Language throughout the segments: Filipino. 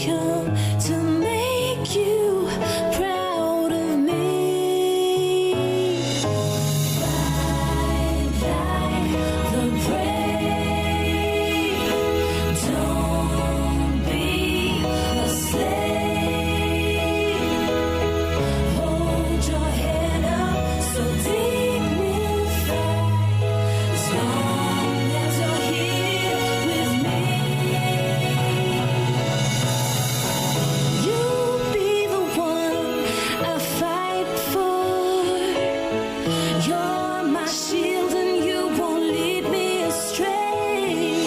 come to make you proud of me. Ride like the brave. Don't be a slave. Hold your head up so dignified. As long as you're here with me. You'll be the one I fight for. You're my shield and you won't lead me astray.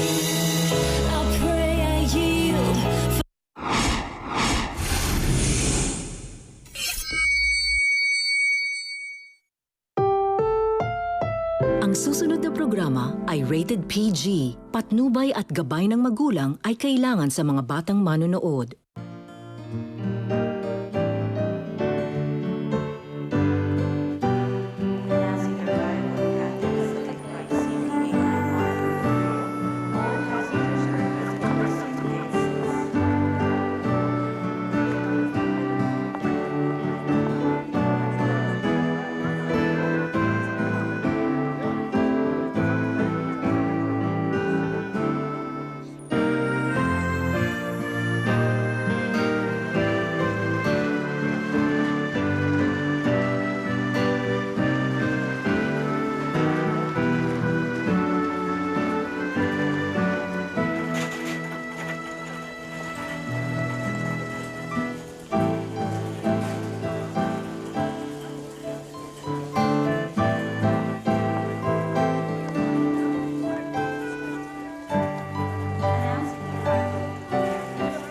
I pray I yield. Ang susunod na programa ay rated PG. Patnubay at gabay ng magulang ay kailangan sa mga batang manonood.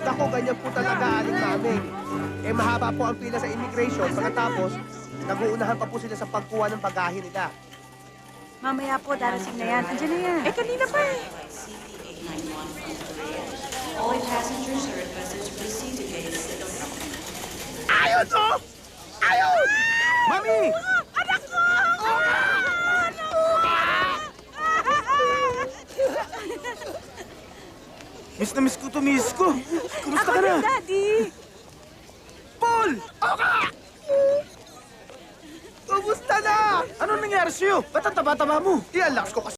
Ako, ganyan po talaga, Aling Mami. Eh, mahaba po ang pila sa immigration. Pagkatapos, nag-uunahan pa po sila sa pagkuha ng bagahe nila. Mamaya po, darating na yan. Andiyan na yan. Eh, kanina pa eh. All passengers are requested to proceed to gate 6. Ayun, oh! Ayun! Mami! Anak ko! Miss na miss ko to, miss ko. Kumusta Ako ka na? din, Daddy. Paul! Oka! Kumusta na? Ano nangyari sa'yo? Ba't ang taba-taba mo? Ialakas ko kasi.